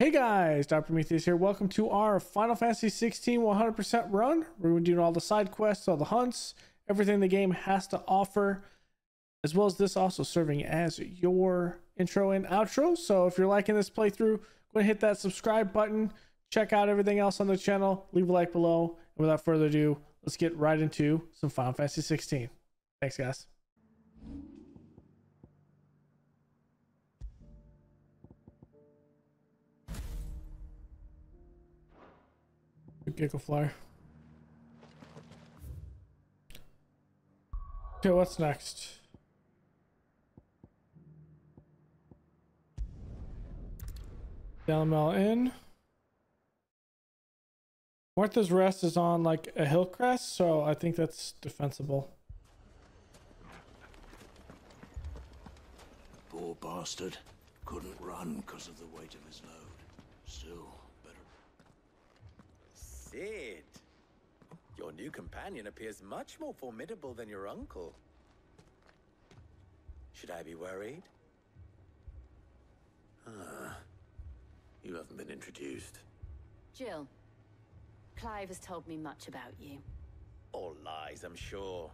Hey guys, Dr. Prometheus here. Welcome to our Final Fantasy 16 100% run. We're going to be doing all the side quests, all the hunts, everything the game has to offer, as well as this also serving as your intro and outro. So if you're liking this playthrough, go ahead and hit that subscribe button. Check out everything else on the channel. Leave a like below. And without further ado, let's get right into some Final Fantasy 16. Thanks, guys. Giggle flyer. Okay, what's next? Dalamel Inn. Martha's Rest is on like a hill crest, so I think that's defensible. Poor bastard. Couldn't run because of the weight of his load. Still, better. Sid, your new companion appears much more formidable than your uncle. Should I be worried? You haven't been introduced. Jill, Clive has told me much about you. All lies, I'm sure.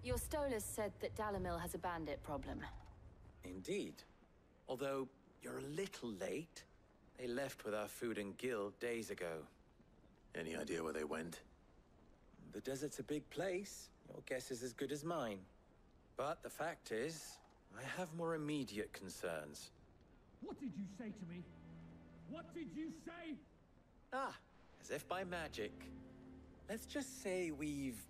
Your Stolas said that Dalamil has a bandit problem. Indeed. Although, you're a little late. They left with our food and guild days ago. Any idea where they went? The desert's a big place. Your guess is as good as mine. But the fact is, I have more immediate concerns. What did you say to me? What did you say? Ah, as if by magic. Let's just say we've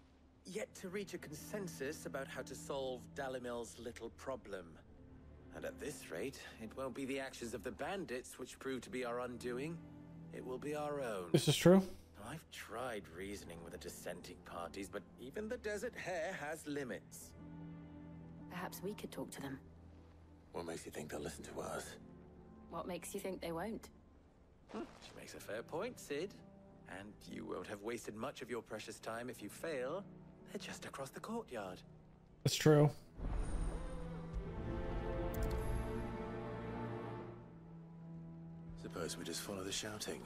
yet to reach a consensus about how to solve Dalamil's little problem. And at this rate, it won't be the actions of the bandits which prove to be our undoing. It will be our own. This is true. I've tried reasoning with the dissenting parties, but even the Desert Hare has limits. Perhaps we could talk to them. What makes you think they'll listen to us? What makes you think they won't? She makes a fair point, Sid. And you won't have wasted much of your precious time if you fail. They're just across the courtyard. That's true. Suppose we just follow the shouting.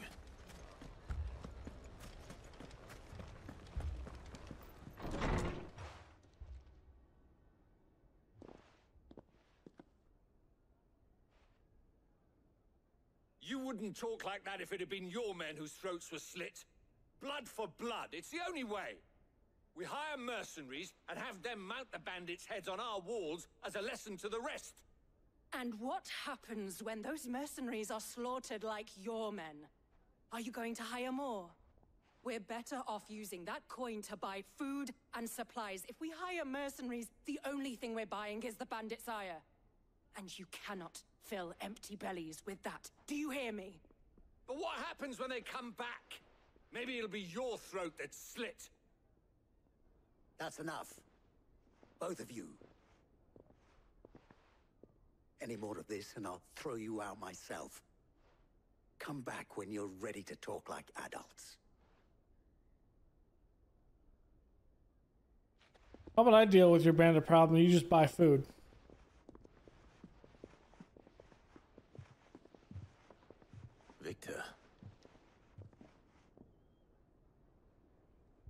You wouldn't talk like that if it had been your men whose throats were slit. Blood for blood, it's the only way. We hire mercenaries and have them mount the bandits' heads on our walls as a lesson to the rest. And what happens when those mercenaries are slaughtered like your men? Are you going to hire more? We're better off using that coin to buy food and supplies. If we hire mercenaries, the only thing we're buying is the bandit's ire. And you cannot fill empty bellies with that. Do you hear me? But what happens when they come back? Maybe it'll be your throat that's slit. That's enough. Both of you. Any more of this and I'll throw you out myself. Come back when you're ready to talk like adults. How about I deal with your bandit problem? You just buy food. Victor.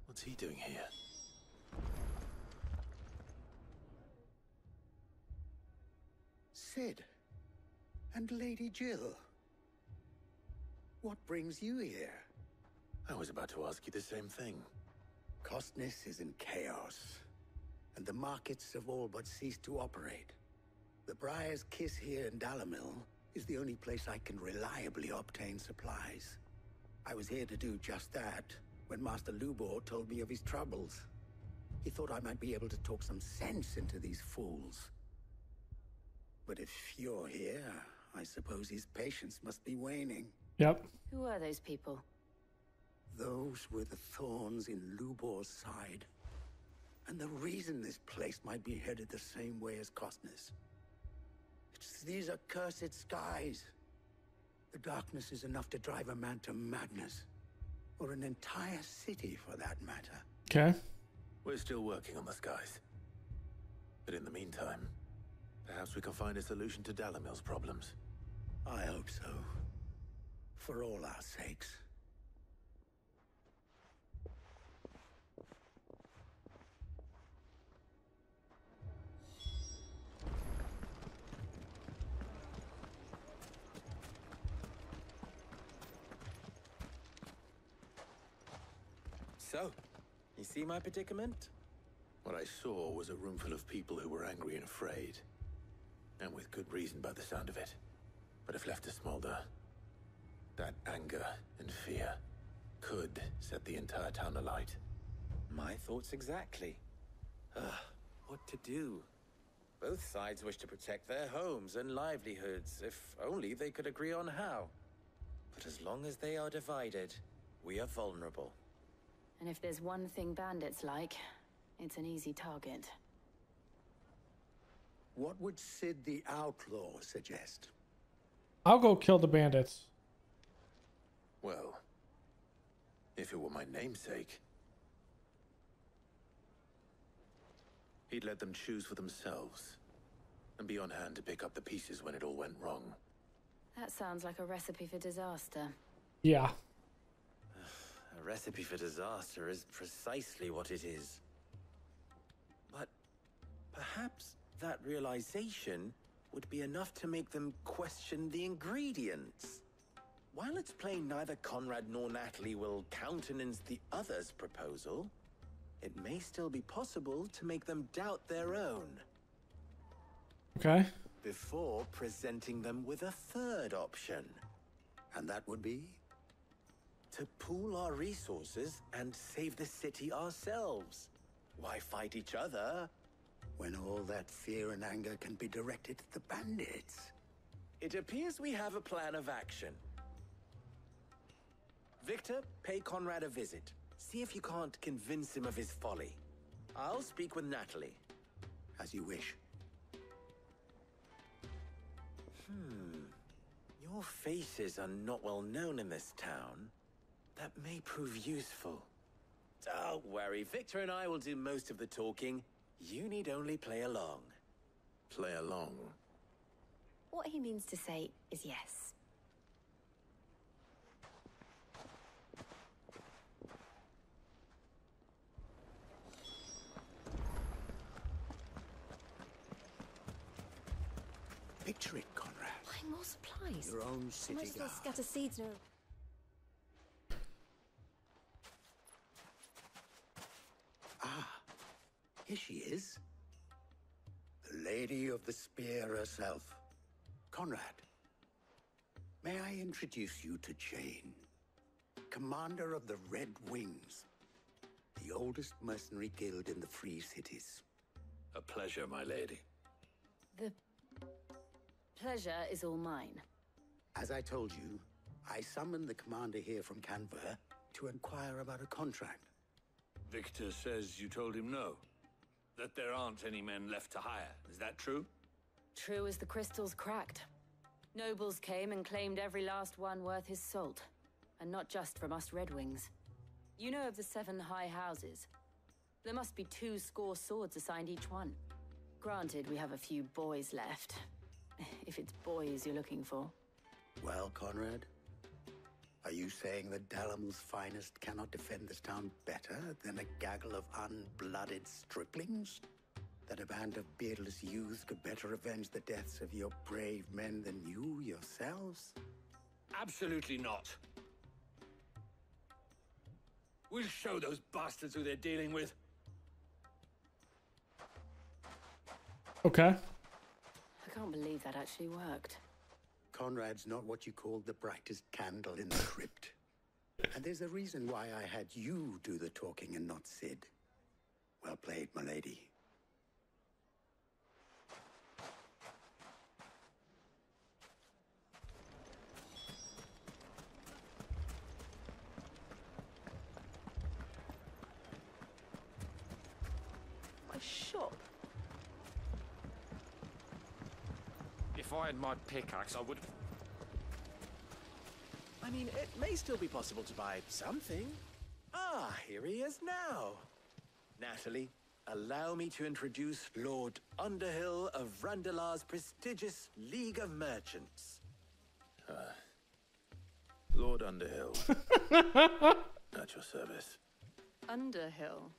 What's he doing here? Sid. And Lady Jill. What brings you here? I was about to ask you the same thing. Costness is in chaos, and the markets have all but ceased to operate. The Briar's Kiss here in Dalamil is the only place I can reliably obtain supplies. I was here to do just that when Master Lubor told me of his troubles. He thought I might be able to talk some sense into these fools. But if you're here, I suppose his patience must be waning. Yep. Who are those people? Those were the thorns in Lubor's side. And the reason this place might be headed the same way as Costness. It's these accursed skies. The darkness is enough to drive a man to madness. Or an entire city, for that matter. Okay. We're still working on the skies. But in the meantime, perhaps we can find a solution to Dalamil's problems. I hope so. for all our sakes. So, you see my predicament? What I saw was a room full of people who were angry and afraid. And with good reason by the sound of it. But if left to smolder, that anger and fear could set the entire town alight. My thoughts exactly. What to do? Both sides wish to protect their homes and livelihoods, if only they could agree on how. But as long as they are divided, we are vulnerable. And if there's one thing bandits like, it's an easy target. What would Sid the Outlaw suggest? I'll go kill the bandits. Well, if it were my namesake, he'd let them choose for themselves and be on hand to pick up the pieces when it all went wrong. That sounds like a recipe for disaster. Yeah. A recipe for disaster is precisely what it is. But perhaps that realization would be enough to make them question the ingredients. While it's plain neither Conrad nor Natalie will countenance the other's proposal, it may still be possible to make them doubt their own. Okay. Before presenting them with a third option. And that would be? To pool our resources and save the city ourselves. Why fight each other? When all that fear and anger can be directed at the bandits. It appears we have a plan of action. Victor, pay Conrad a visit. See if you can't convince him of his folly. I'll speak with Natalie. As you wish. Your faces are not well known in this town. That may prove useful. Don't worry, Victor and I will do most of the talking. You need only play along. Play along. What he means to say is yes. Picture it, Conrad. Buying more supplies. Your own city Might as well guard. scatter seeds now. Here she is. The Lady of the Spear herself. Conrad, may I introduce you to Jane, commander of the Red Wings, the oldest mercenary guild in the Free Cities. A pleasure, my lady. The pleasure is all mine. As I told you, I summoned the commander here from Canver to inquire about a contract. Victor says you told him no. That there aren't any men left to hire. Is that true? True as the crystals cracked. Nobles came and claimed every last one worth his salt. And not just from us Red Wings. You know of the 7 high houses. There must be 2 swords assigned each one. Granted, we have a few boys left. If it's boys you're looking for. Well, Conrad, are you saying that Dalamil's finest cannot defend this town better than a gaggle of unblooded striplings? That a band of beardless youths could better avenge the deaths of your brave men than you yourselves? Absolutely not. We'll show those bastards who they're dealing with. Okay. I can't believe that actually worked. Conrad's not what you call the brightest candle in the crypt. And there's a reason why I had you do the talking and not Sid. Well played, my lady. A shop? If I had my pickaxe, I would... I mean, it may still be possible to buy something. Ah, here he is now. Natalie, allow me to introduce Lord Underhill of Randalar's prestigious League of Merchants. Lord Underhill. At your service. Underhill.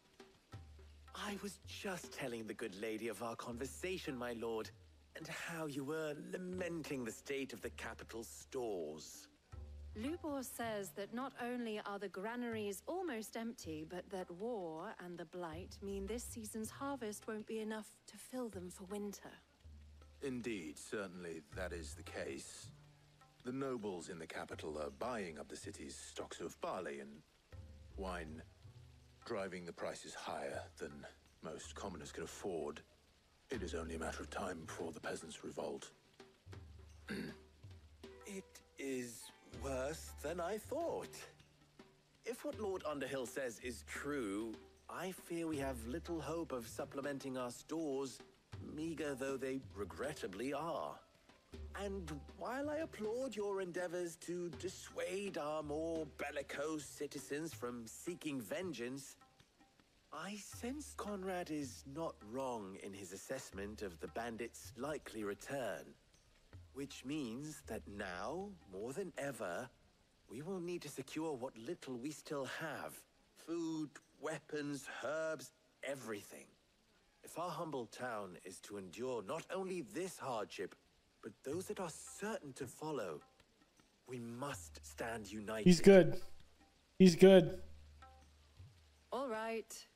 I was just telling the good lady of our conversation, my lord, and how you were lamenting the state of the capital's stores. Lubor says that not only are the granaries almost empty, but that war and the Blight mean this season's harvest won't be enough to fill them for winter. Indeed, certainly that is the case. The nobles in the capital are buying up the city's stocks of barley and wine, driving the prices higher than most commoners can afford. It is only a matter of time before the peasants revolt. It is worse than I thought. If what Lord Underhill says is true, I fear we have little hope of supplementing our stores, meager though they regrettably are. And while I applaud your endeavors to dissuade our more bellicose citizens from seeking vengeance, I sense Conrad is not wrong in his assessment of the bandits' likely return. Which means that now, more than ever, we will need to secure what little we still have. Food, weapons, herbs, everything. If our humble town is to endure not only this hardship, but those that are certain to follow, we must stand united. He's good. He's good. All right.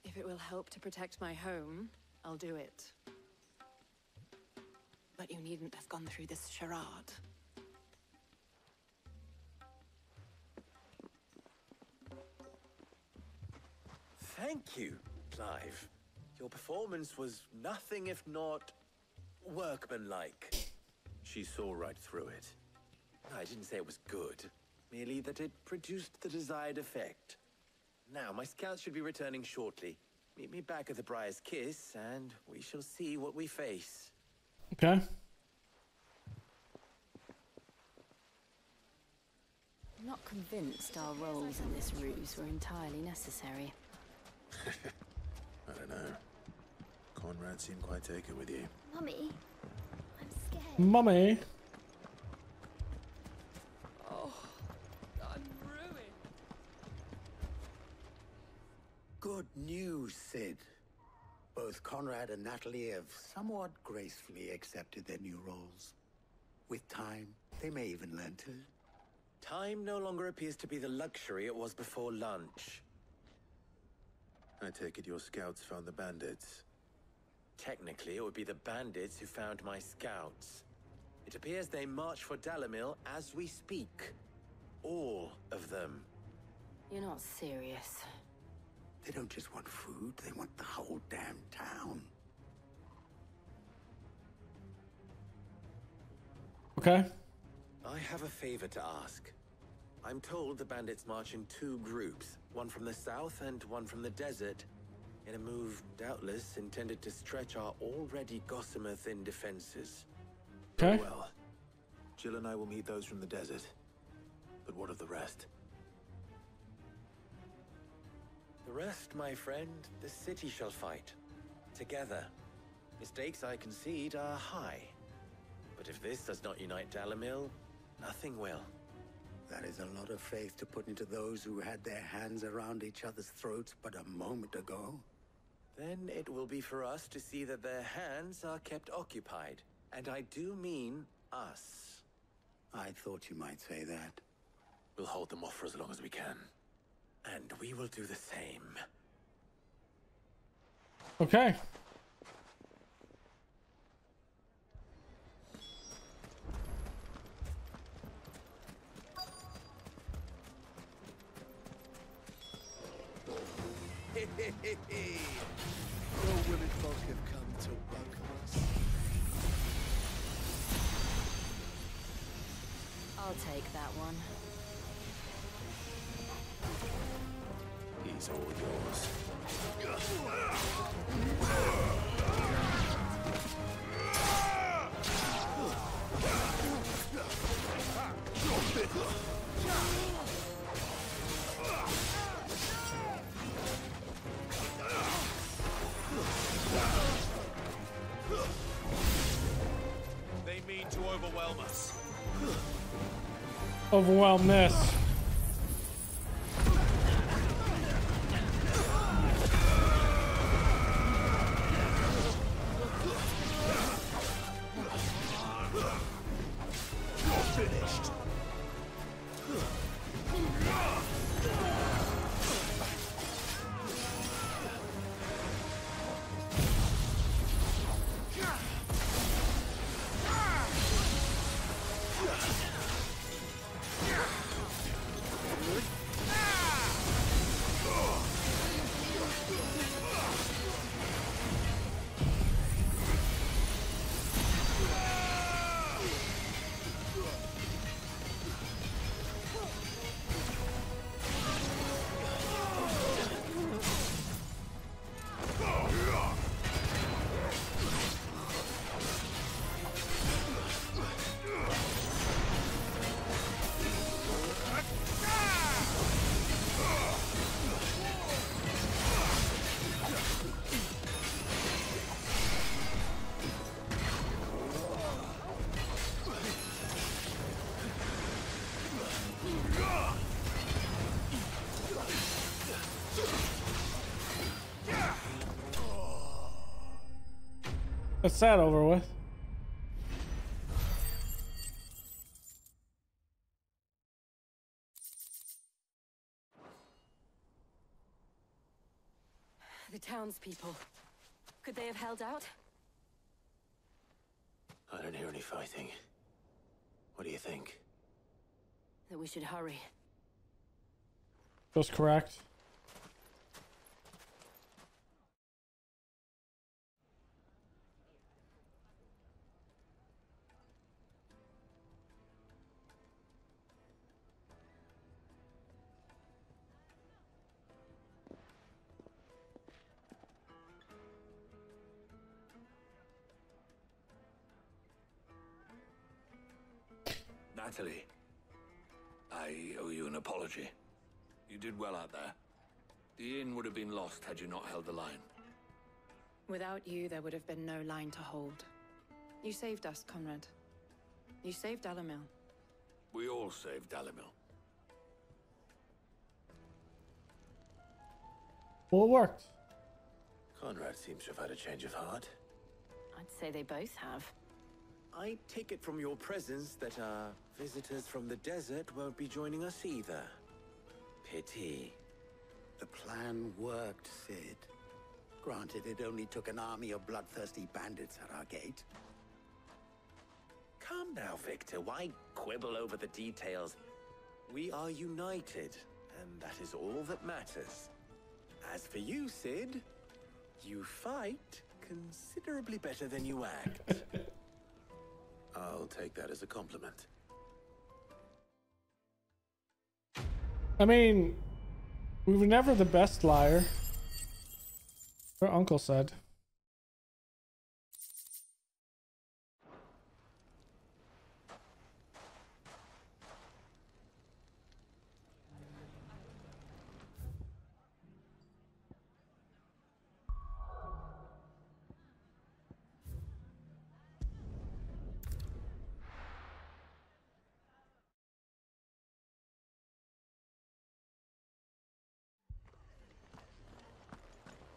If it will help to protect my home, I'll do it. But you needn't have gone through this charade. Thank you, Clive. Your performance was nothing if not workmanlike. She saw right through it. I didn't say it was good, merely that it produced the desired effect. Now, my scouts should be returning shortly. Meet me back at the Briar's Kiss, and we shall see what we face. Okay. I'm not convinced our roles in this ruse were entirely necessary. I don't know. Conrad seemed quite taken with you. Mummy, I'm scared. Mummy. Oh, I'm ruined. Good news, Sid. Both Conrad and Natalie have somewhat gracefully accepted their new roles. With time, they may even learn to. Time no longer appears to be the luxury it was before lunch. I take it your scouts found the bandits. Technically, it would be the bandits who found my scouts. It appears they march for Dalimil as we speak. All of them. You're not serious. They don't just want food, they want the whole damn town. Okay. I have a favor to ask. I'm told the bandits march in two groups, one from the south and one from the desert, in a move doubtless intended to stretch our already gossamer-thin defenses. Okay. Well, Jill and I will meet those from the desert. But what of the rest? The rest, my friend, the city shall fight. Together. Mistakes, I concede, are high. But if this does not unite Dalimil, nothing will. That is a lot of faith to put into those who had their hands around each other's throats but a moment ago. Then it will be for us to see that their hands are kept occupied. And I do mean us. I thought you might say that. We'll hold them off for as long as we can. And we will do the same. Okay. Your women folk have come to welcome us. I'll take that one. He's all yours. They mean to overwhelm us. Overwhelm this. That's that over with. The townspeople. Could they have held out? I don't hear any fighting. What do you think? That we should hurry. Feels correct. Natalie, I owe you an apology. You did well out there. The inn would have been lost had you not held the line. Without you, there would have been no line to hold. You saved us, Conrad. You saved Dalimil. We all saved Dalimil. Well, it worked. Conrad seems to have had a change of heart. I'd say they both have. I take it from your presence that our visitors from the desert won't be joining us either. Pity. The plan worked, Sid. Granted, it only took an army of bloodthirsty bandits at our gate. Calm now, Victor. Why quibble over the details? We are united, and that is all that matters. As for you, Sid, you fight considerably better than you act. I'll take that as a compliment. I mean, we were never the best liar. Her uncle said.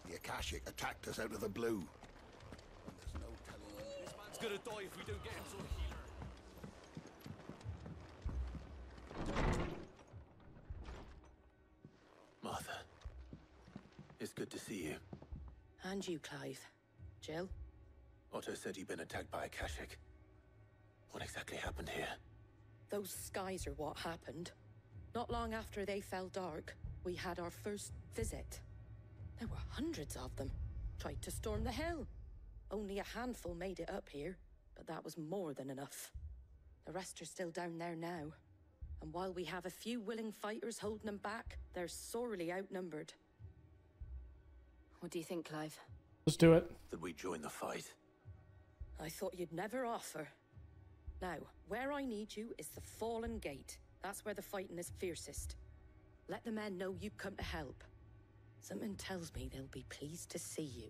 The Akashic attacked us out of the blue. And there's no telling. This man's gonna die if we don't get him some healer. Martha, it's good to see you. And you, Clive. Jill? Otto said you'd been attacked by Akashic. What exactly happened here? Those skies are what happened. Not long after they fell dark, we had our first visit. There were hundreds of them. Tried to storm the hill. Only a handful made it up here, but that was more than enough. The rest are still down there now. And while we have a few willing fighters holding them back, they're sorely outnumbered. What do you think, Clive? Let's do it. That we join the fight? I thought you'd never offer. Now, where I need you is the Fallen Gate. That's where the fighting is fiercest. Let the men know you've come to help. Something tells me they'll be pleased to see you.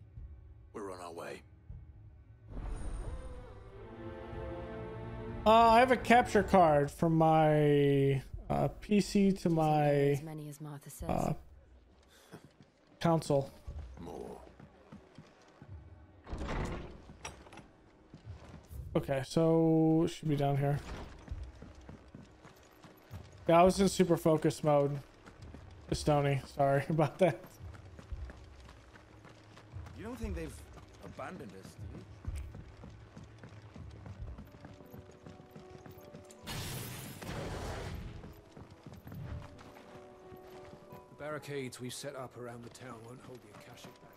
We're on our way. I have a capture card from my PC to my As many as Martha says. console. More. Okay, so should be down here. Yeah, I was in super focus mode. Stony, sorry about that. You don't think they've abandoned us, do you? The barricades we've set up around the town won't hold the Akashic back.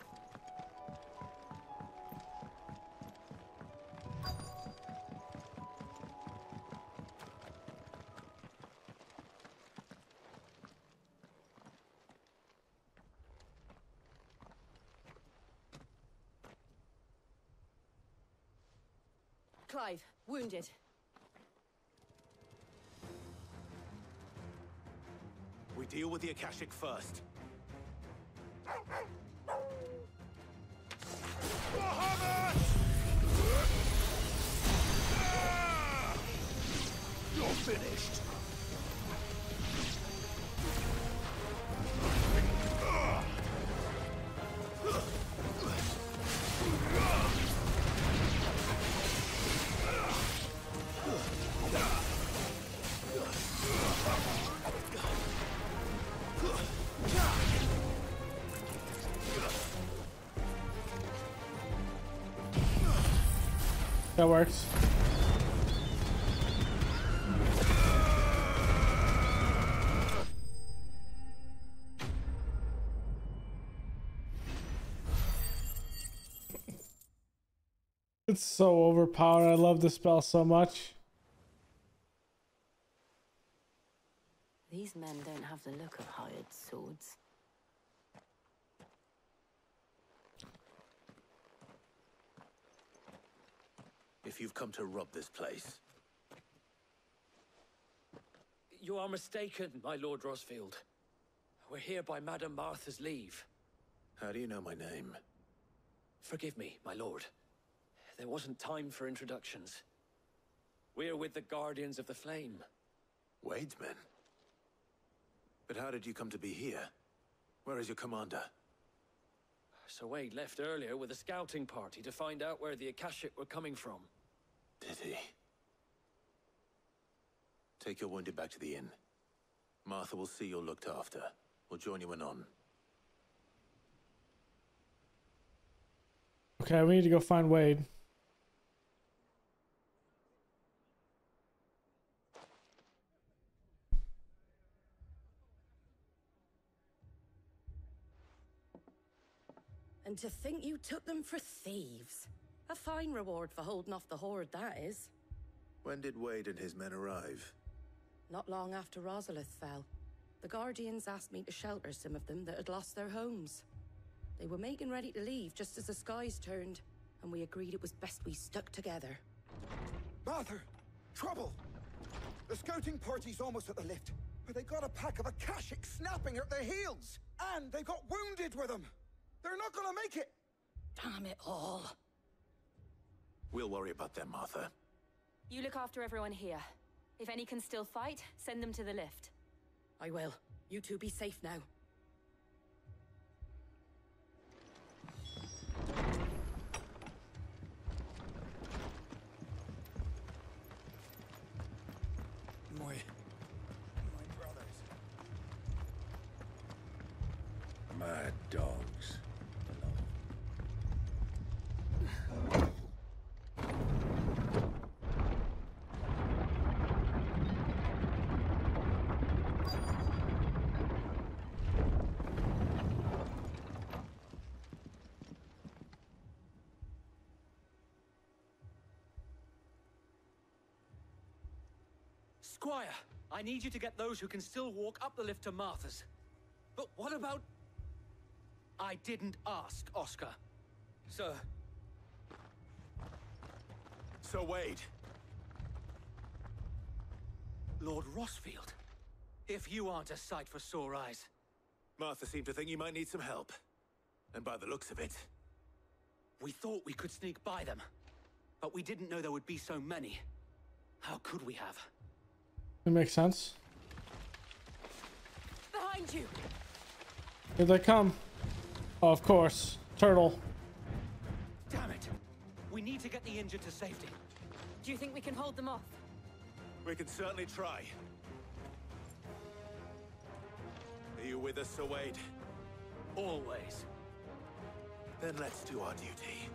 Clive, wounded. We deal with the Akashic first. You're finished. That works. It's so overpowered. I love the spell so much. These men don't have the look of hired swords. If you've come to rob this place, You are mistaken, my Lord Rosfield. We're here by Madame Martha's leave. how do you know my name? Forgive me, my lord. There wasn't time for introductions. We're with the Guardians of the Flame. Wade's men? But how did you come to be here? Where is your commander? Sir Wade left earlier with a scouting party to find out where the Akashic were coming from. Did he? Take your wounded back to the inn. Martha will see you're looked after. We'll join you anon. Okay, we need to go find Wade. And to think you took them for thieves. A fine reward for holding off the horde, that is. When did Wade and his men arrive? Not long after Rosalith fell, the Guardians asked me to shelter some of them that had lost their homes. They were making ready to leave just as the skies turned, and we agreed it was best we stuck together. Martha! Trouble! The scouting party's almost at the lift, but they got a pack of Akashic snapping at their heels! And they got wounded with them! They're not gonna make it! Damn it all. We'll worry about them, Martha. You look after everyone here. If any can still fight, send them to the lift. I will. You two be safe now. My brothers. Mad dogs. Squire, I need you to get those who can still walk up the lift to Martha's. But what about... I didn't ask, Oscar. Sir. Sir Wade! Lord Rosfield. If you aren't a sight for sore eyes. Martha seemed to think you might need some help. And by the looks of it... We thought we could sneak by them. But we didn't know there would be so many. How could we have? It makes sense. Behind you! Here they come. Oh, of course. Turtle. Damn it! We need to get the injured to safety. Do you think we can hold them off? We can certainly try. Are you with us, Sir Wade? Always. Then let's do our duty.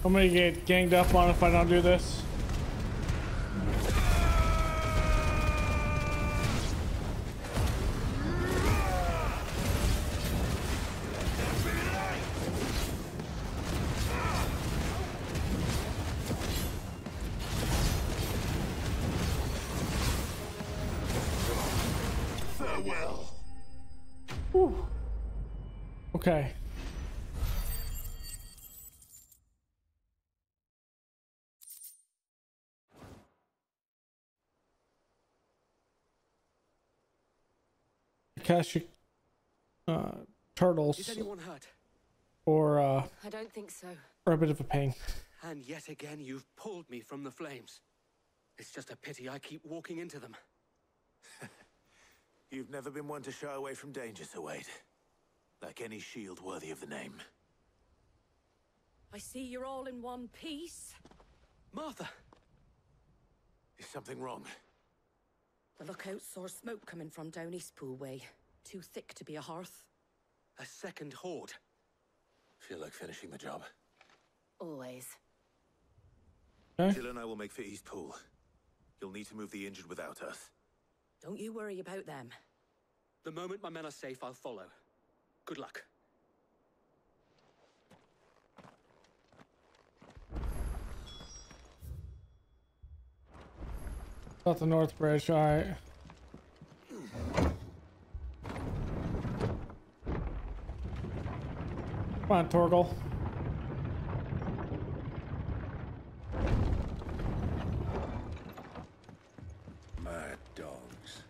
I'm gonna get ganged up on if I don't do this. Farewell. Whew. Okay. Akashic turtles. Is anyone hurt? Or I don't think so. or a bit of a pain. And yet again, you've pulled me from the flames. It's just a pity I keep walking into them. You've never been one to shy away from danger, Sir Wade. Like any shield worthy of the name. I see you're all in one piece. Martha! Is something wrong? The lookout saw smoke coming from down Eastpool way. Too thick to be a hearth. A second horde. Feel like finishing the job. Always. Okay. Jill and I will make for Eastpool. You'll need to move the injured without us. Don't you worry about them. The moment my men are safe, I'll follow. Good luck. Got the North Bridge, alright. Come on, Torgal. Mad dogs.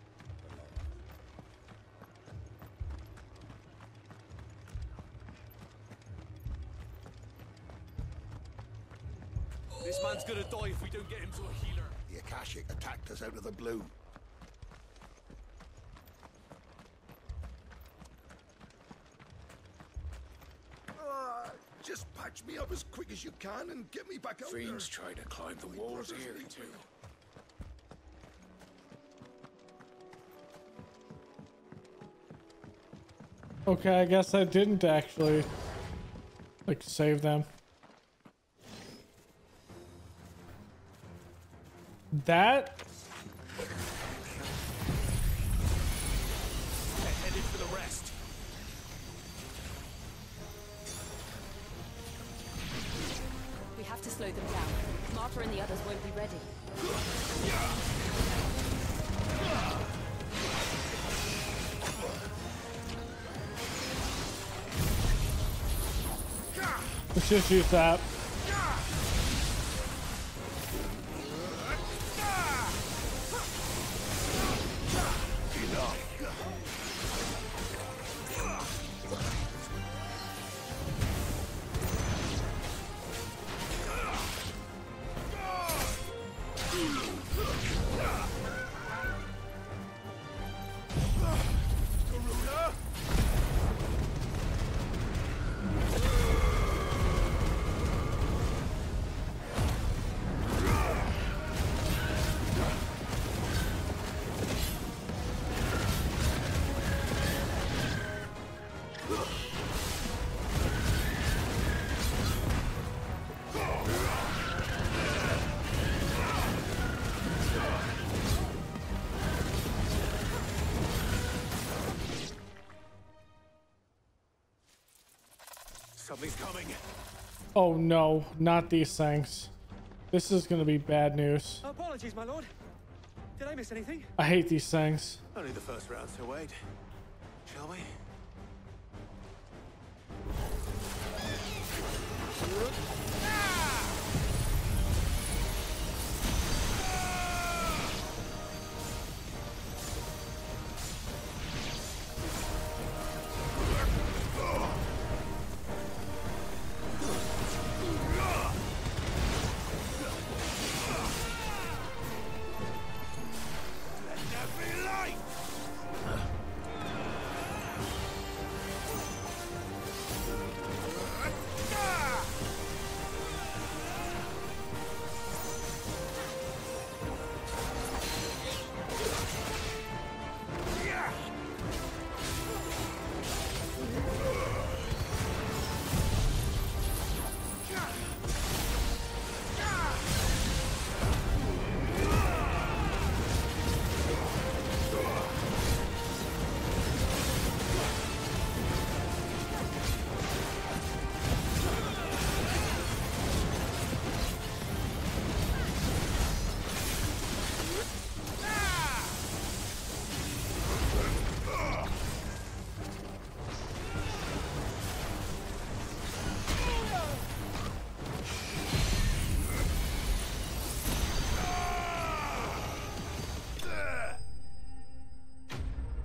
This man's gonna die if we don't get him to a healer. The Akashic attacked us out of the blue. Just patch me up as quick as you can and get me back out there. Fiends try to climb the walls here, too. Okay, I guess I didn't actually like save them. That Headed for the rest. We have to slow them down. Martha and the others won't be ready. let's just use that. Something's coming. Oh no, not these things. This is gonna be bad news. Apologies, my lord. Did I miss anything? I hate these things. Only the first round, so wait. Shall we?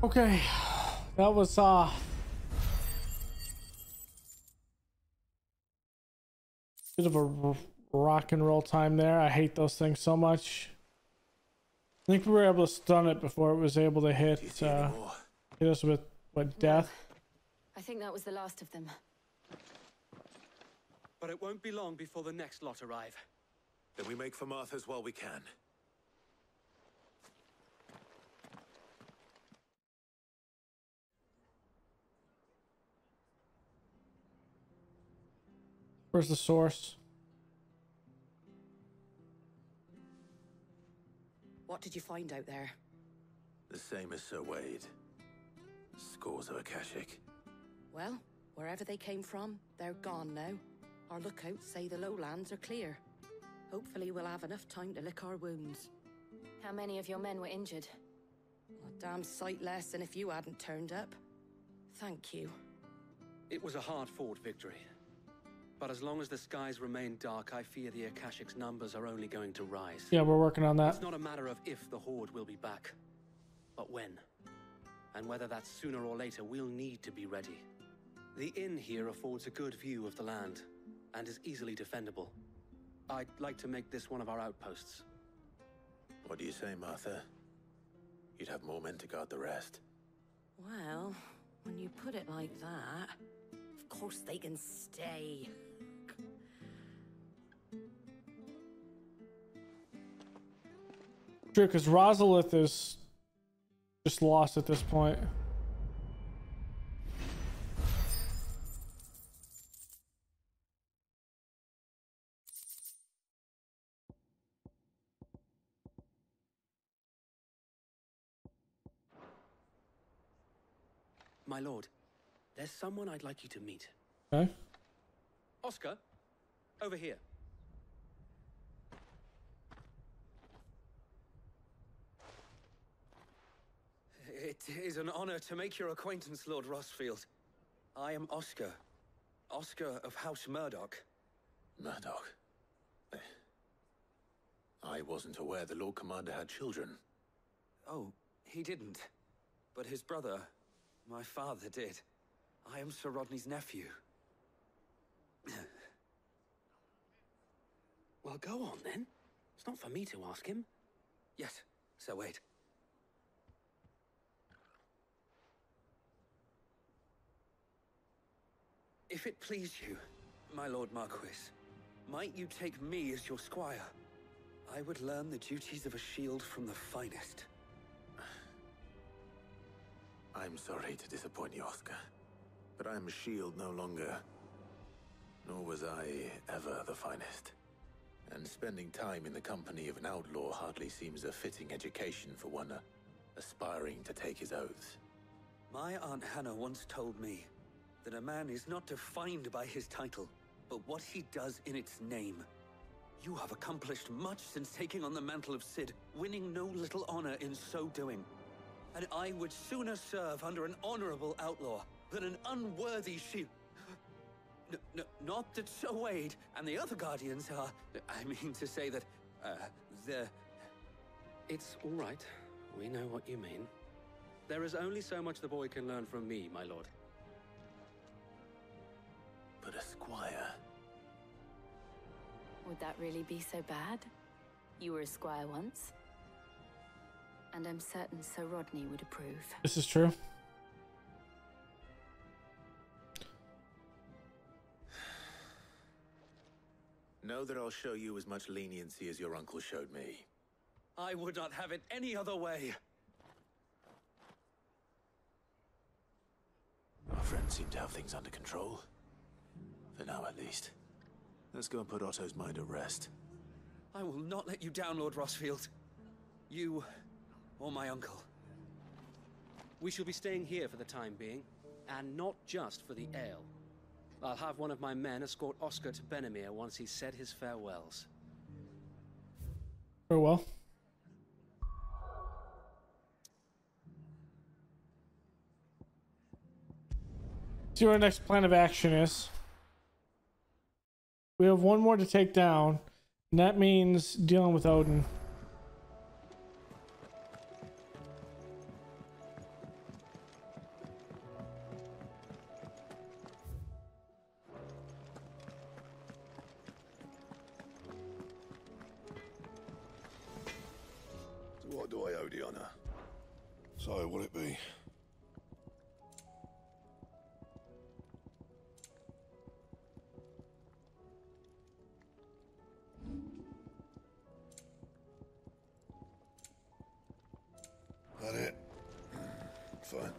Okay, that was bit of a rock and roll time there. I hate those things so much. I think we were able to stun it before it was able to hit us with death. I think that was the last of them. But it won't be long before the next lot arrive. Then we make for Martha's while we can. Where's the source? What did you find out there? The same as Sir Wade. Scores of Akashic. Well, wherever they came from, they're gone now. Our lookouts say the lowlands are clear. Hopefully we'll have enough time to lick our wounds. How many of your men were injured? A damn sight less than if you hadn't turned up. Thank you. It was a hard-fought victory. But as long as the skies remain dark, I fear the Akashic's numbers are only going to rise. Yeah, we're working on that. It's not a matter of if the Horde will be back, but when. And whether that's sooner or later, we'll need to be ready. The inn here affords a good view of the land, and is easily defendable. I'd like to make this one of our outposts. What do you say, Martha? You'd have more men to guard the rest. Well, when you put it like that, of course they can stay. True, because Rosalith is just lost at this point. My lord, there's someone I'd like you to meet. Okay. Oscar, over here. It is an honor to make your acquaintance, Lord Rossfield. I am Oscar. Oscar of House Murdoch. Murdoch? I wasn't aware the Lord Commander had children. Oh, he didn't. But his brother, my father, did. I am Sir Rodney's nephew. Well, go on then. It's not for me to ask him. Yes, Sir Wade. If it please you, my Lord Marquis, might you take me as your squire? I would learn the duties of a shield from the finest. I'm sorry to disappoint you, Oscar, but I am a shield no longer. Nor was I ever the finest. And spending time in the company of an outlaw hardly seems a fitting education for one aspiring to take his oaths. My Aunt Hannah once told me, that a man is not defined by his title, but what he does in its name. You have accomplished much since taking on the mantle of Cid, winning no little honor in so doing. And I would sooner serve under an honorable outlaw than an unworthy shield. Not that Sir Wade and the other Guardians are... I mean to say that, they're... It's all right. We know what you mean. There is only so much the boy can learn from me, my lord. But a squire... Would that really be so bad? You were a squire once. And I'm certain Sir Rodney would approve. This is true. Know that I'll show you as much leniency as your uncle showed me. I would not have it any other way. Our friends seem to have things under control. For now, at least. Let's go and put Otto's mind at rest. I will not let you down, Lord Rossfield. You, or my uncle. We shall be staying here for the time being, and not just for the ale. I'll have one of my men escort Oscar to Benimir once he's said his farewells. Very well. See what our next plan of action is. We have one more to take down, and that means dealing with Odin. So what do I owe the honor? So will it be? That it? Fine.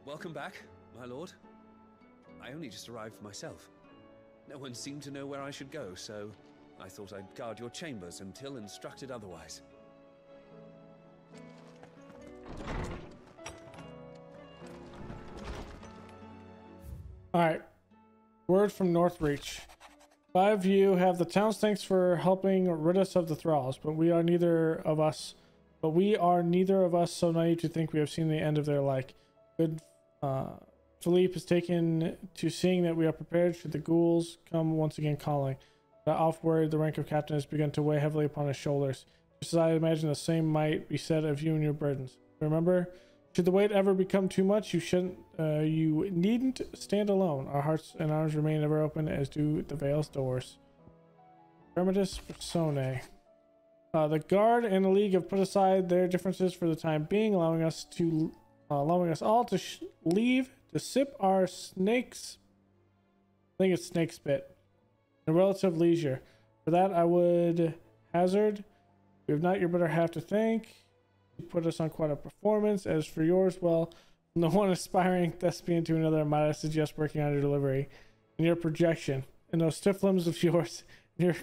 Welcome back, my lord. I only just arrived myself. No one seemed to know where I should go, so I thought I'd guard your chambers until instructed otherwise. Alright. Word from Northreach. 5 of you have the town's thanks for helping rid us of the thralls, but we are neither of us so naive to think we have seen the end of their like. Good Philippe is taken to seeing that we are prepared should the ghouls come once again calling. But off word, the rank of captain has begun to weigh heavily upon his shoulders. Just as I imagine the same might be said of you and your burdens. Remember, should the weight ever become too much, you needn't stand alone. Our hearts and arms remain ever open, as do the Vale's doors. Hermitus Personae. The guard and the league have put aside their differences for the time being, allowing us all to leave to sip our snakes. I think it's snake spit. In relative leisure. For that, I would hazard. We have not your better half to thank. You put us on quite a performance. As for yours, well, from the one aspiring thespian to another, might I suggest working on your delivery and your projection and those stiff limbs of yours. Your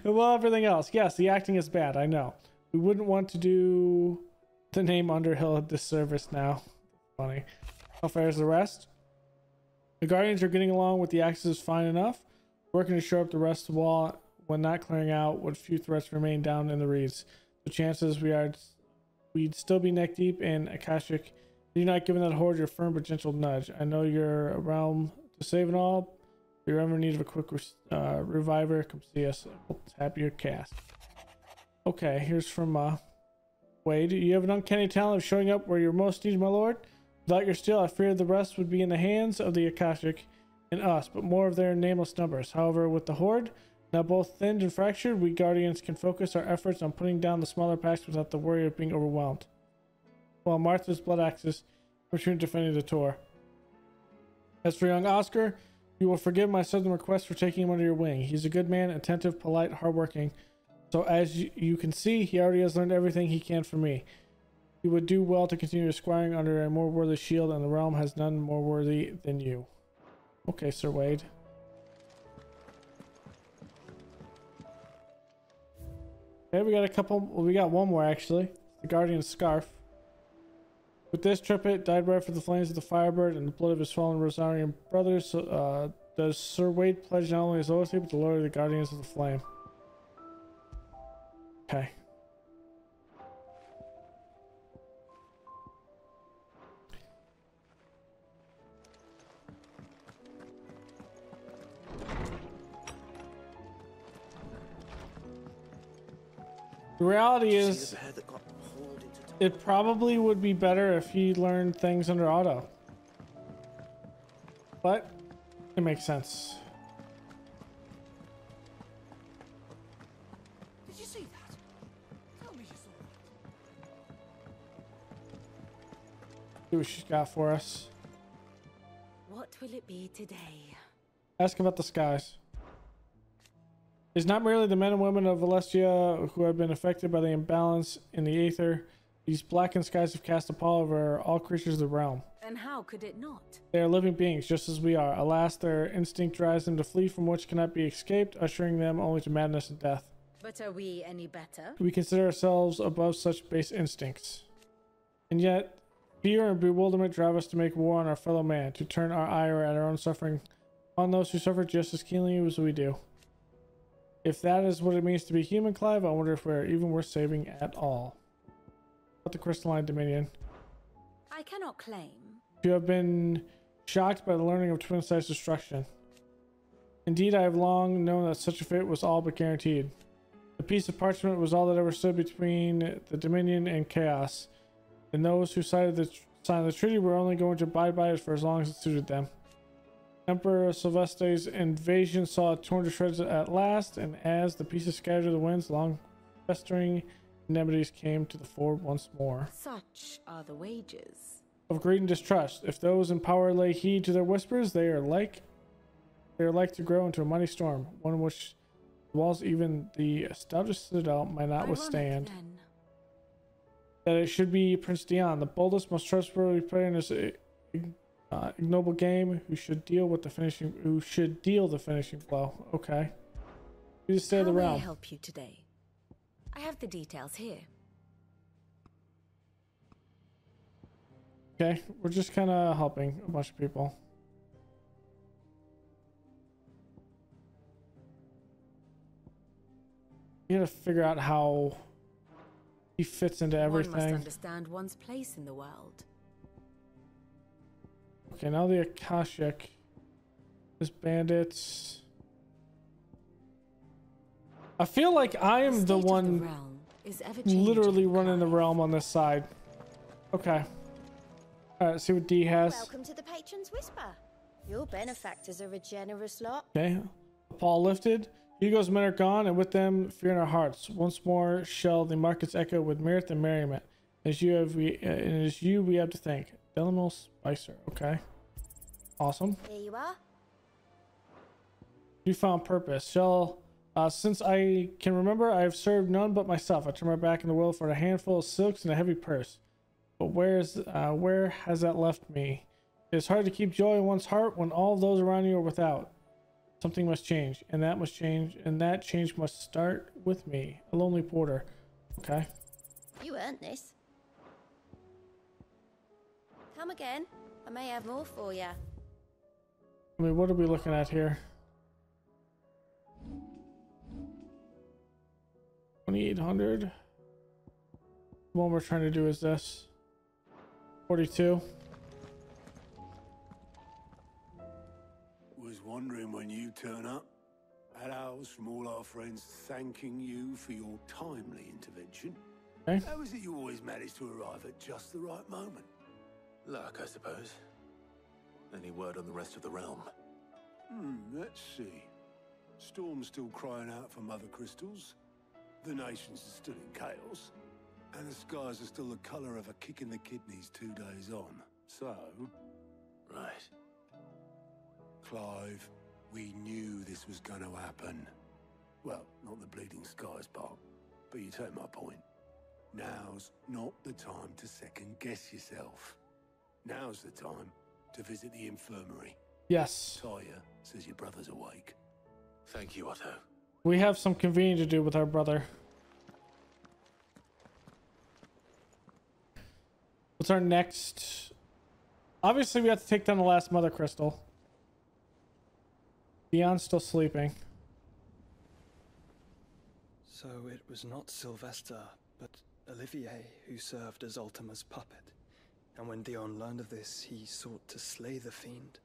well, everything else. Yes, the acting is bad. I know. We wouldn't want to do the name Underhill a disservice now. Funny. How fares the rest? The Guardians are getting along with the axes fine enough. Working to shore up the rest of the wall when not clearing out what few threats remain down in the reeds. The chances we'd still be neck deep in Akashic. You're not giving that horde your firm but gentle nudge. I know you're a realm to save and all. If you're ever in need of a quick reviver, come see us. We'll tap your cast. Okay, here's from Wade. You have an uncanny talent of showing up where you're most needed, my lord. Without your steel, I feared the rest would be in the hands of the Akashic and us, but more of their nameless numbers. However, with the horde now both thinned and fractured, we Guardians can focus our efforts on putting down the smaller packs without the worry of being overwhelmed. While Martha's blood axes return defending the Tor. As for young Oscar, you will forgive my sudden request for taking him under your wing. He's a good man, attentive, polite, hardworking. So as you can see, he already has learned everything he can from me. He would do well to continue squiring under a more worthy shield, and the realm has none more worthy than you. Okay, Sir Wade. Okay, we got a couple. Well, we got one more actually. The Guardian Scarf. With this, Tripit died right for the flames of the Firebird and the blood of his fallen Rosarian brothers. Does Sir Wade pledge not only his loyalty, but the loyalty of the Guardians of the Flame? Okay. The reality is, it probably would be better if he learned things under auto. But it makes sense. Did you see that? Tell me you saw that. See what she's got for us. What will it be today? Ask about the skies. It's not merely the men and women of Valestia who have been affected by the imbalance in the aether. These blackened skies have cast a pall over all creatures of the realm. And how could it not? They are living beings, just as we are. Alas, their instinct drives them to flee from which cannot be escaped, ushering them only to madness and death. But are we any better? We consider ourselves above such base instincts. And yet, fear and bewilderment drive us to make war on our fellow man, to turn our ire at our own suffering on those who suffer just as keenly as we do. If that is what it means to be human, Clive, I wonder if we're even worth saving at all. About the crystalline dominion. I cannot claim. You have been shocked by the learning of Twin Side's destruction. Indeed, I have long known that such a fate was all but guaranteed. The piece of parchment was all that ever stood between the Dominion and Chaos, and those who signed the treaty were only going to abide by it for as long as it suited them. Emperor Sylvester's invasion saw it torn to shreds at last, and as the pieces scattered to the winds, long festering enmities came to the fore once more. Such are the wages Of greed and distrust. If those in power lay heed to their whispers, they are like to grow into a mighty storm, one which the walls even the stoutest citadel might not withstand. That it should be Prince Dion, the boldest, most trustworthy player in this ignoble game, who should deal the finishing blow. Okay. You just stay the realm. How may I help you today? I have the details here. Okay, we're just kind of helping a bunch of people. You gotta figure out how he fits into everything. One must understand one's place in the world. Okay, now the Akashic. This bandits. I feel like I am the one literally running the realm on this side. Okay. Alright, see what D has. Welcome to the Patron's Whisper. Your benefactors are a generous lot. Okay. Paul lifted. Hugo's men are gone, and with them, fear in our hearts. Once more shall the markets echo with mirth and merriment. As you we have to thank. Delamil Spicer. Okay. Awesome. Here you are. You found purpose. Since I can remember, I have served none but myself. I turn my back in the world for a handful of silks and a heavy purse. But where has that left me? It is hard to keep joy in one's heart when all those around you are without. Something must change, and that change must start with me, a lonely porter. Okay. You earned this. Come again. I may have more for you. I mean, what are we looking at here? 2,800. The one we're trying to do is this. 42. Was wondering when you turn up. Had owls from all our friends thanking you for your timely intervention. Okay. How is it you always manage to arrive at just the right moment? Luck, I suppose. Any word on the rest of the realm? Let's see. Storm's still crying out for mother crystals. The nations are still in chaos. And the skies are still the colour of a kick in the kidneys 2 days on. So... Right. Clive, we knew this was going to happen. Well, not the bleeding skies part, but you take my point. Now's not the time to second guess yourself. Now's the time to visit the infirmary. Yes. Talia says your brother's awake. Thank you, Otto. We have some convening to do with our brother. What's our next? Obviously, we have to take down the last Mother Crystal. Dion's still sleeping. So it was not Sylvester, but Olivier who served as Ultima's puppet. And when Dion learned of this, he sought to slay the fiend.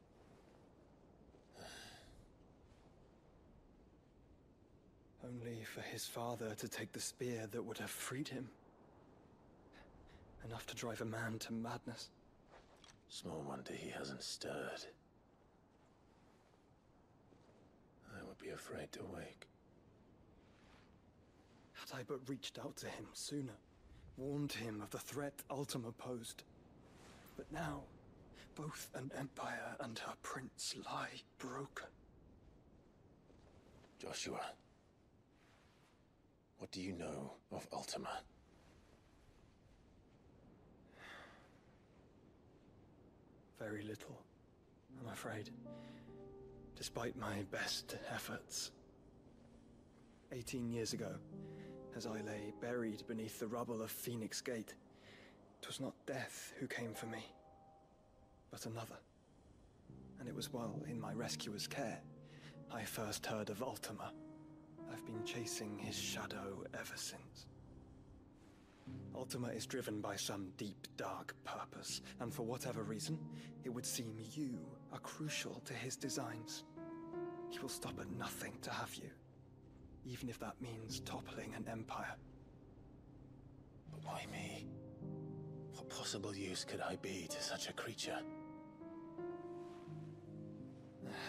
Only for his father to take the spear that would have freed him. Enough to drive a man to madness. Small wonder he hasn't stirred. I would be afraid to wake. Had I but reached out to him sooner, warned him of the threat Ultima posed. But now, both an empire and her prince lie broken. Joshua, what do you know of Ultima? Very little, I'm afraid. Despite my best efforts. 18 years ago, as I lay buried beneath the rubble of Phoenix Gate, 'twas not death who came for me, but another. And it was while in my rescuer's care, I first heard of Ultima. I've been chasing his shadow ever since. Ultima is driven by some deep, dark purpose, and for whatever reason, it would seem you are crucial to his designs. He will stop at nothing to have you, even if that means toppling an empire. But why me? What possible use could I be to such a creature?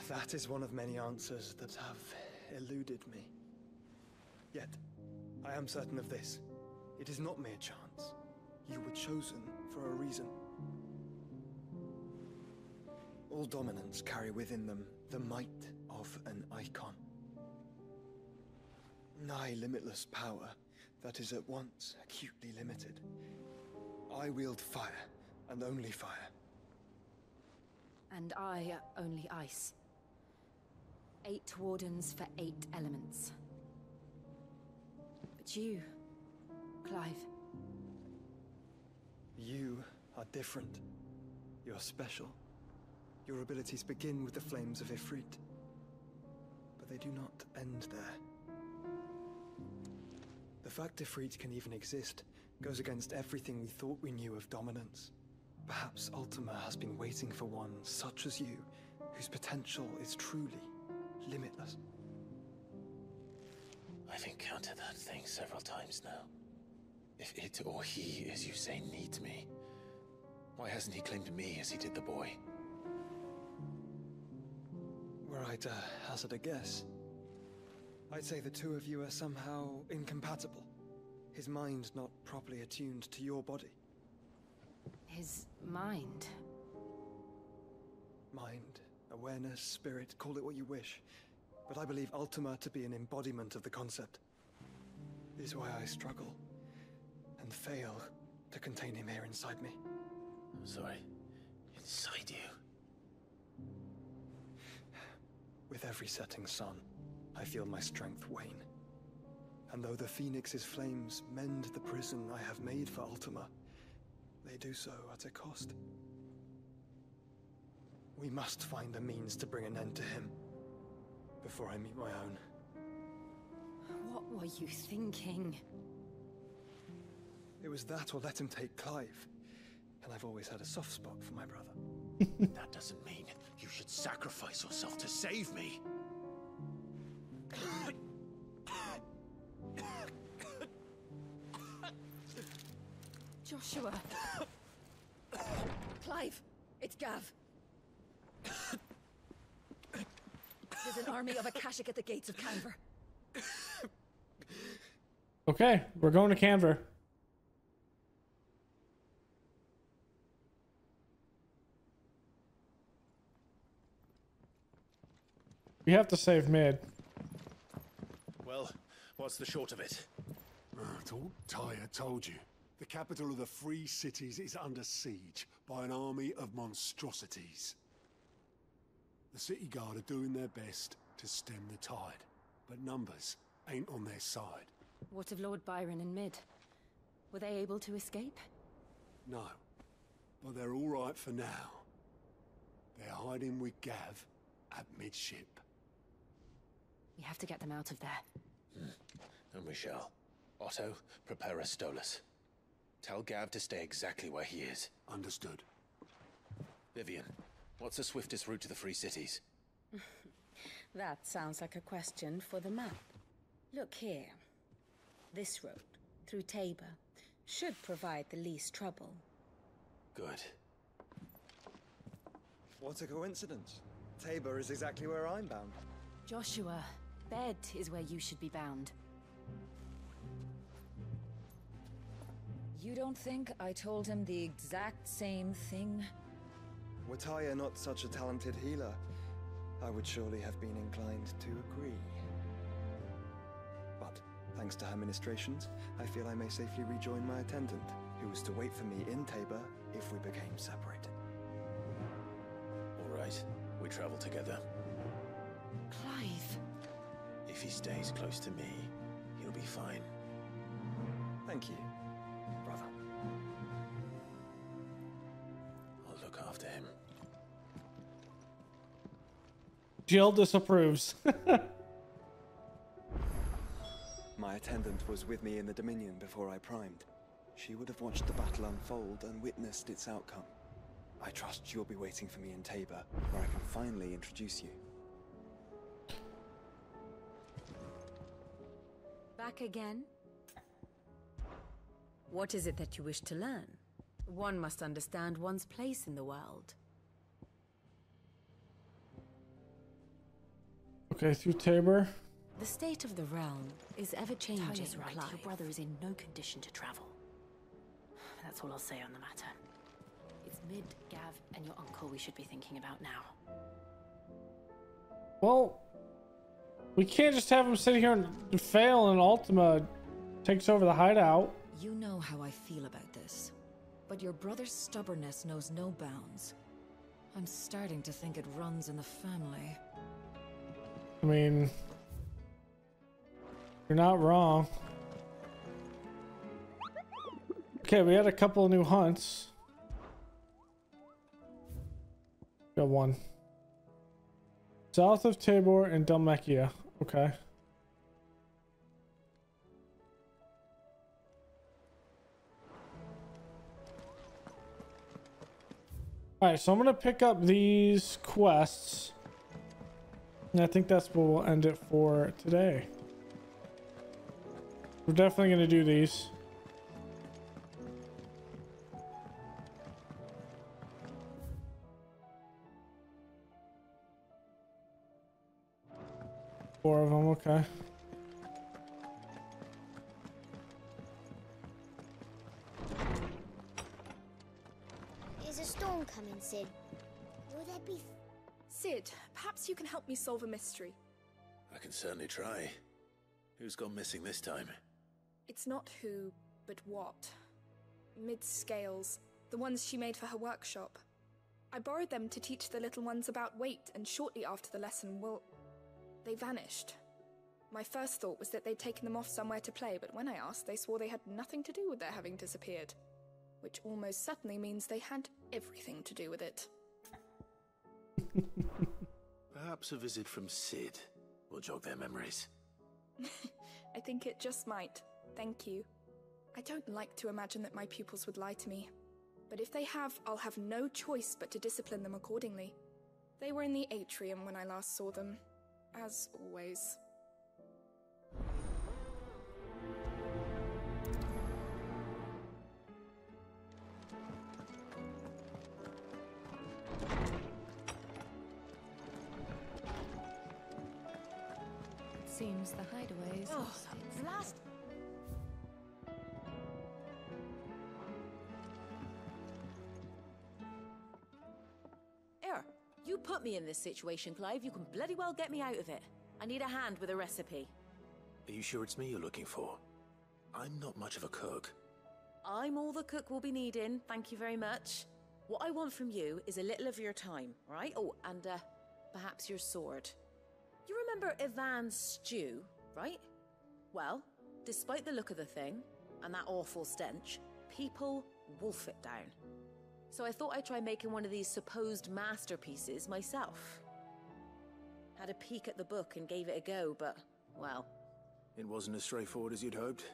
That is one of many answers that have eluded me. Yet, I am certain of this. It is not mere chance. You were chosen for a reason. All dominants carry within them the might of an icon. Nigh limitless power that is at once acutely limited. I wield fire, and only fire. And I only ice. 8 wardens for 8 elements. But you, Clive. You are different. You're special. Your abilities begin with the flames of Ifrit. But they do not end there. The fact Ifrit can even exist goes against everything we thought we knew of dominance. Perhaps Ultima has been waiting for one such as you, whose potential is truly limitless. I've encountered that thing several times now. If it or he, as you say, needs me, why hasn't he claimed me as he did the boy? Were I to hazard a guess, I'd say the two of you are somehow incompatible. His mind not properly attuned to your body. His mind? Mind, awareness, spirit, call it what you wish. But I believe Ultima to be an embodiment of the concept. It is why I struggle and fail to contain him here inside me. I'm sorry. Inside you? With every setting sun, I feel my strength wane. And though the Phoenix's flames mend the prison I have made for Ultima, they do so at a cost. We must find a means to bring an end to him before I meet my own. What were you thinking? It was that or let him take Clive. And I've always had a soft spot for my brother. That doesn't mean you should sacrifice yourself to save me. Joshua. Clive, it's Gav. There's an army of Akashic at the gates of Canver. Okay, we're going to Canver. We have to save mid. Well, what's the short of it? Thought Tyre told you. The capital of the Free Cities is under siege by an army of monstrosities. The city guard are doing their best to stem the tide, but numbers ain't on their side. What of Lord Byron and Mid? Were they able to escape? No, but they're all right for now. They're hiding with Gav at midship. We have to get them out of there. And we shall. Otto, prepare a Stolas. Tell Gav to stay exactly where he is. Understood. Vivian, what's the swiftest route to the Free Cities? That sounds like a question for the map. Look here. This road, through Tabor, should provide the least trouble. Good. What a coincidence. Tabor is exactly where I'm bound. Joshua, Bed is where you should be bound. You don't think I told him the exact same thing? Were Tyre not such a talented healer, I would surely have been inclined to agree. But, thanks to her ministrations, I feel I may safely rejoin my attendant, who was to wait for me in Tabor if we became separated. All right, we travel together. Clive. If he stays close to me, he'll be fine. Thank you, brother. I'll look after him. Jill disapproves. My attendant was with me in the Dominion before I primed. She would have watched the battle unfold and witnessed its outcome. I trust you'll be waiting for me in Tabor, where I can finally introduce you. Back again? What is it that you wish to learn? One must understand one's place in the world. Okay, through Tabor. The state of the realm is ever-changing, Tyler's right. Clive. Your brother is in no condition to travel. That's all I'll say on the matter. It's Mid, Gav, and your uncle we should be thinking about now. Well, we can't just have him sit here and fail and Ultima takes over the hideout. You know how I feel about this, but your brother's stubbornness knows no bounds. I'm starting to think it runs in the family. I mean, you're not wrong. Okay, we had a couple of new hunts. Got one. South of Tabor and Dalmacia. Okay. Alright, so I'm going to pick up these quests. And I think that's where we'll end it for today. We're definitely going to do these. Four of them, okay. Is a storm coming, Sid? Will there be... Sid, perhaps you can help me solve a mystery. I can certainly try. Who's gone missing this time? It's not who, but what. Mid's scales, the ones she made for her workshop. I borrowed them to teach the little ones about weight, and shortly after the lesson, well, they vanished. My first thought was that they'd taken them off somewhere to play, but when I asked, they swore they had nothing to do with their having disappeared. Which almost certainly means they had everything to do with it. Perhaps a visit from Sid will jog their memories. I think it just might. Thank you. I don't like to imagine that my pupils would lie to me. But if they have, I'll have no choice but to discipline them accordingly. They were in the atrium when I last saw them. As always. Seems the hideaways. Oh, blast! Here, you put me in this situation, Clive. You can bloody well get me out of it. I need a hand with a recipe. Are you sure it's me you're looking for? I'm not much of a cook. I'm all the cook will be needing, thank you very much. What I want from you is a little of your time, right? Oh, and perhaps your sword. You remember Ivan's stew, right? Well, despite the look of the thing, and that awful stench, people wolf it down. So I thought I'd try making one of these supposed masterpieces myself. Had a peek at the book and gave it a go, but, well... It wasn't as straightforward as you'd hoped.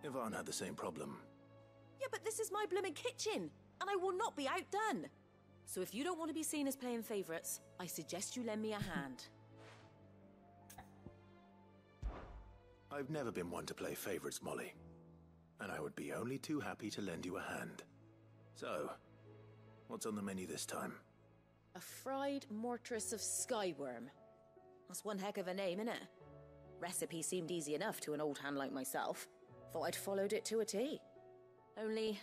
Yvonne had the same problem. Yeah, but this is my blooming kitchen, and I will not be outdone. So if you don't want to be seen as playing favourites, I suggest you lend me a hand. I've never been one to play favorites, Molly. And I would be only too happy to lend you a hand. So, what's on the menu this time? A fried mortress of skyworm. That's one heck of a name, innit? Recipe seemed easy enough to an old hand like myself. Thought I'd followed it to a T. Only,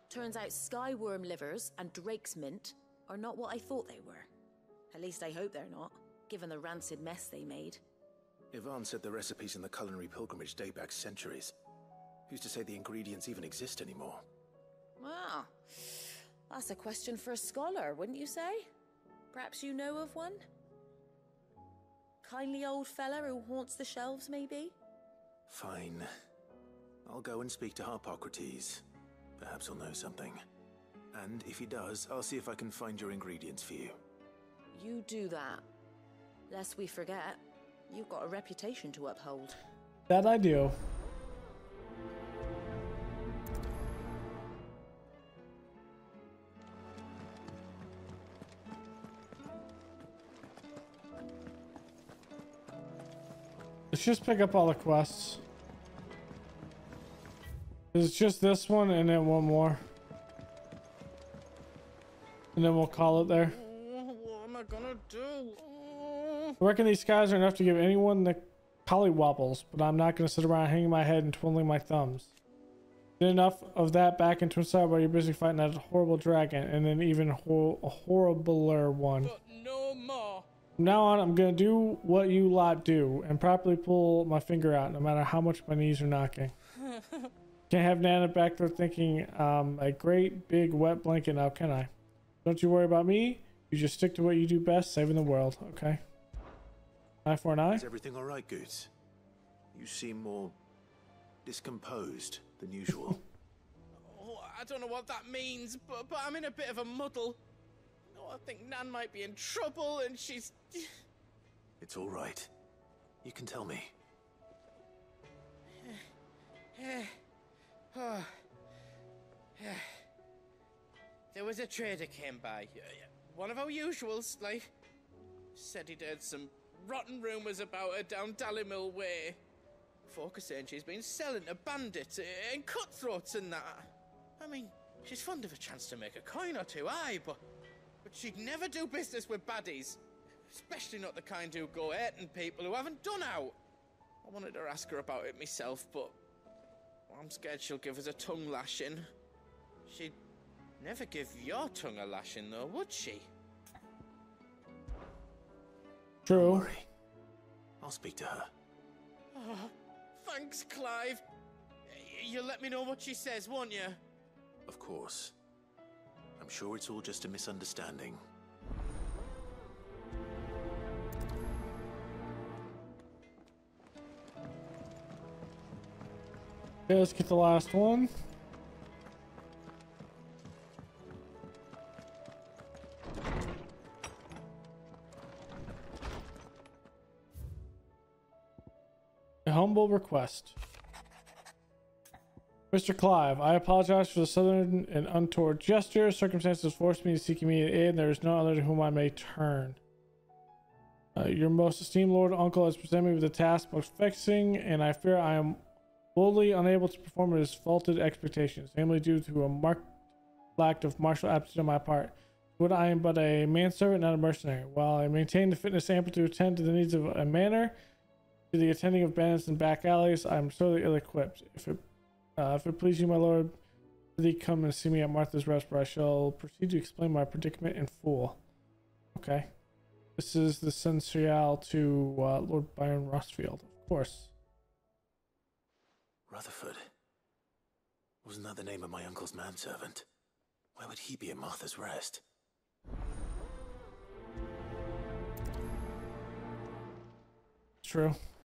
turns out skyworm livers and drake's mint are not what I thought they were. At least I hope they're not, given the rancid mess they made. Yvonne said the recipes in the culinary pilgrimage date back centuries. Who's to say the ingredients even exist anymore? Well, that's a question for a scholar, wouldn't you say? Perhaps you know of one? Kindly old fella who haunts the shelves, maybe? Fine. I'll go and speak to Harpocrates. Perhaps he'll know something. And if he does, I'll see if I can find your ingredients for you. You do that. Lest we forget, you've got a reputation to uphold. That I do. Let's just pick up all the quests. It's just this one and then one more. And then we'll call it there. What am I gonna do? I reckon these guys are enough to give anyone the collywobbles, but I'm not gonna sit around hanging my head and twiddling my thumbs. Did enough of that back in Twin while you're busy fighting that horrible dragon, and then even a horribler one. But no more. From now on, I'm gonna do what you lot do and properly pull my finger out, no matter how much my knees are knocking. Can't have Nana back there thinking a great big wet blanket now, can I? Don't you worry about me. You just stick to what you do best, saving the world, okay? Eye for an eye? Is everything all right, Goose? You seem more discomposed than usual. Oh, I don't know what that means, but I'm in a bit of a muddle. Oh, I think Nan might be in trouble, and she's... It's all right. You can tell me. There was a trader came by. One of our usuals, like. Said he'd heard some rotten rumours about her down Dalimil Way. Folk are saying she's been selling to bandits and cutthroats and that. I mean, she's fond of a chance to make a coin or two, aye, but she'd never do business with baddies. Especially not the kind who go hurting people who haven't done out. I wanted to ask her about it myself, but I'm scared she'll give us a tongue lashing. She'd never give your tongue a lashing, though, would she? True. Don't worry. I'll speak to her. Oh, thanks, Clive. You'll let me know what she says, won't you? Of course. I'm sure it's all just a misunderstanding. Okay, let's get the last one. A humble request. Mr. Clive, I apologize for the sudden and untoward gesture. Circumstances forced me to seek immediate aid, and there is no other to whom I may turn. Your most esteemed lord uncle has presented me with a task most vexing, and I fear I am boldly unable to perform his faulted expectations, namely due to a marked lack of martial aptitude on my part. But I am but a manservant, not a mercenary. While I maintain the fitness ample to attend to the needs of a manor, to the attending of bandits and back alleys, I am sorely ill-equipped. If it please you, my lord, thee come and see me at Martha's Rest, where I shall proceed to explain my predicament in full. Okay. This is the Censorial to Lord Byron Rossfield, of course. Rutherford. Wasn't that the name of my uncle's manservant? Why would he be at Martha's Rest? True.